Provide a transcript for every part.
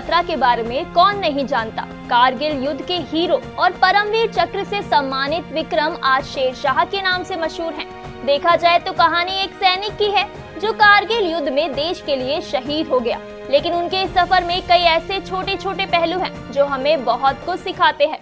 बत्रा के बारे में कौन नहीं जानता। कारगिल युद्ध के हीरो और परमवीर चक्र से सम्मानित विक्रम आज शेरशाह के नाम से मशहूर हैं। देखा जाए तो कहानी एक सैनिक की है जो कारगिल युद्ध में देश के लिए शहीद हो गया, लेकिन उनके इस सफर में कई ऐसे छोटे छोटे पहलू हैं जो हमें बहुत कुछ सिखाते हैं।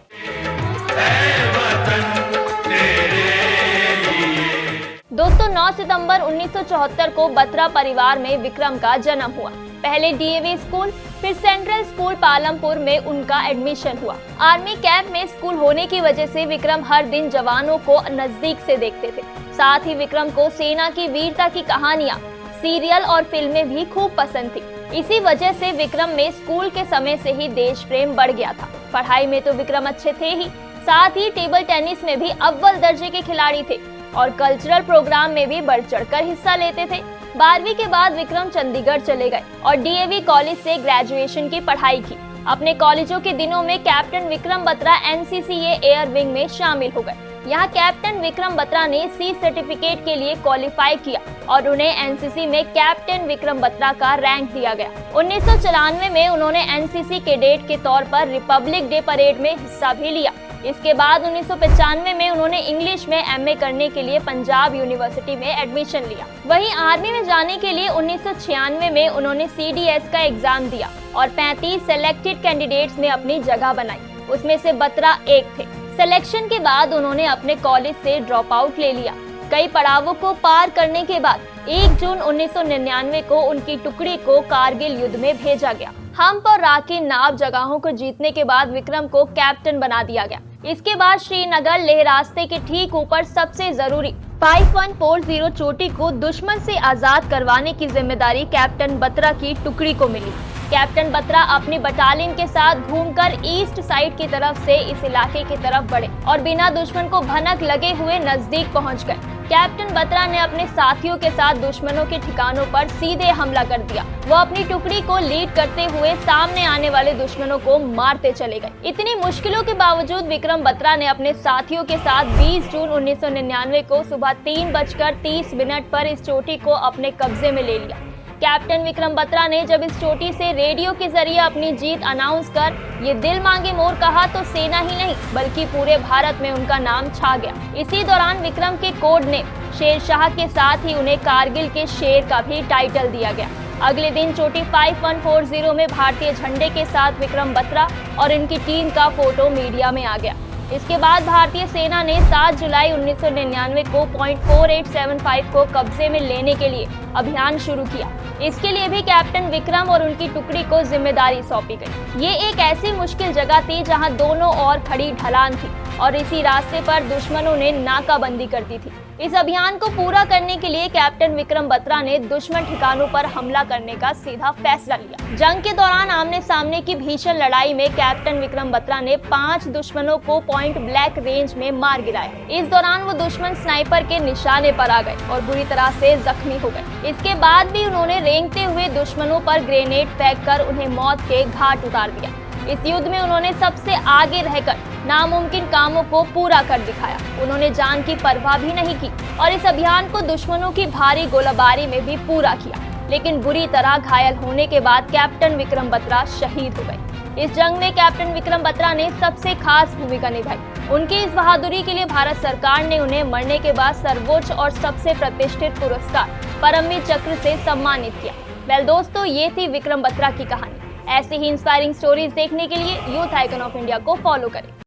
दोस्तों 9 सितंबर 1974 को बत्रा परिवार में विक्रम का जन्म हुआ। पहले डीएवी स्कूल, फिर सेंट्रल स्कूल पालमपुर में उनका एडमिशन हुआ। आर्मी कैंप में स्कूल होने की वजह से विक्रम हर दिन जवानों को नजदीक से देखते थे। साथ ही विक्रम को सेना की वीरता की कहानियां, सीरियल और फिल्में भी खूब पसंद थी। इसी वजह से विक्रम में स्कूल के समय से ही देश प्रेम बढ़ गया था। पढ़ाई में तो विक्रम अच्छे थे ही, साथ ही टेबल टेनिस में भी अव्वल दर्जे के खिलाड़ी थे और कल्चरल प्रोग्राम में भी बढ़ चढ़कर हिस्सा लेते थे। 12वीं के बाद विक्रम चंडीगढ़ चले गए और डीएवी कॉलेज से ग्रेजुएशन की पढ़ाई की। अपने कॉलेजों के दिनों में captain Vikram Batra NCCA air wing में शामिल हो गए। यहाँ कैप्टन विक्रम बत्रा ने सी सर्टिफिकेट के लिए क्वालिफाई किया और उन्हें एनसीसी में कैप्टन विक्रम बत्रा का रैंक दिया गया। 1994 में उन्होंने एनसीसी कैडेट के तौर पर रिपब्लिक डे परेड में हिस्सा भी लिया। इसके बाद 1995 में उन्होंने इंग्लिश में एमए करने के लिए पंजाब यूनिवर्सिटी में एडमिशन लिया। वहीं आर्मी में जाने के लिए 1996 में उन्होंने सीडीएस का एग्जाम दिया और 35 सेलेक्टेड कैंडिडेट्स में अपनी जगह बनाई। उसमें से बत्रा एक थे। सिलेक्शन के बाद उन्होंने अपने कॉलेज से ड्रॉप आउट ले लिया। कई पड़ावों को पार करने के बाद 1 जून 1999 को उनकी टुकड़ी को कारगिल युद्ध में भेजा गया। हम्प और राकी नाव जगहों को जीतने के बाद विक्रम को कैप्टन बना दिया गया। इसके बाद श्रीनगर लेह रास्ते के ठीक ऊपर सबसे जरूरी 5140 चोटी को दुश्मन से आजाद करवाने की जिम्मेदारी कैप्टन बत्रा की टुकड़ी को मिली। कैप्टन बत्रा अपनी बटालियन के साथ घूमकर ईस्ट साइड की तरफ से इस इलाके की तरफ बढ़े और बिना दुश्मन को भनक लगे हुए नजदीक पहुंच गए। कैप्टन बत्रा ने अपने साथियों के साथ दुश्मनों के ठिकानों पर सीधे हमला कर दिया। वो अपनी टुकड़ी को लीड करते हुए सामने आने वाले दुश्मनों को मारते चले गए। इतनी मुश्किलों के बावजूद विक्रम बत्रा ने अपने साथियों के साथ 20 जून 1999 को सुबह 3:30 पर इस चोटी को अपने कब्जे में ले लिया। कैप्टन विक्रम बत्रा ने जब इस चोटी से रेडियो के जरिए अपनी जीत अनाउंस कर ये दिल मांगे मोर कहा तो सेना ही नहीं बल्कि पूरे भारत में उनका नाम छा गया। इसी दौरान विक्रम के कोड ने शेरशाह के साथ ही उन्हें कारगिल के शेर का भी टाइटल दिया गया। अगले दिन चोटी 5140 में भारतीय झंडे के साथ विक्रम बत्रा और इनकी टीम का फोटो मीडिया में आ गया। इसके बाद भारतीय सेना ने 7 जुलाई 1999 को .4875 को कब्जे में लेने के लिए अभियान शुरू किया। इसके लिए भी कैप्टन विक्रम और उनकी टुकड़ी को जिम्मेदारी सौंपी गई। ये एक ऐसी मुश्किल जगह थी जहां दोनों ओर खड़ी ढलान थी और इसी रास्ते पर दुश्मनों ने नाकाबंदी कर दी थी। इस अभियान को पूरा करने के लिए कैप्टन विक्रम बत्रा ने दुश्मन ठिकानों पर हमला करने का सीधा फैसला लिया। जंग के दौरान आमने सामने की भीषण लड़ाई में कैप्टन विक्रम बत्रा ने 5 दुश्मनों को पॉइंट ब्लैंक रेंज में मार गिराया। इस दौरान वो दुश्मन स्नाइपर के निशाने पर आ गए और बुरी तरह से जख्मी हो गए। इसके बाद भी उन्होंने रेंगते हुए दुश्मनों पर ग्रेनेड फेंककर उन्हें मौत के घाट उतार दिया। इस युद्ध में उन्होंने सबसे आगे रहकर नामुमकिन कामों को पूरा कर दिखाया। उन्होंने जान की परवाह भी नहीं की और इस अभियान को दुश्मनों की भारी गोलाबारी में भी पूरा किया। लेकिन बुरी तरह घायल होने के बाद कैप्टन विक्रम बत्रा शहीद हो गए। इस जंग में कैप्टन विक्रम बत्रा ने सबसे खास भूमिका निभाई। उनकी इस बहादुरी के लिए भारत सरकार ने उन्हें मरने के बाद सर्वोच्च और सबसे प्रतिष्ठित पुरस्कार परमवीर चक्र से सम्मानित किया। वेल दोस्तों, ये थी विक्रम बत्रा की कहानी। ऐसे ही इंस्पायरिंग स्टोरीज देखने के लिए यूथ आइकन ऑफ इंडिया को फॉलो करें।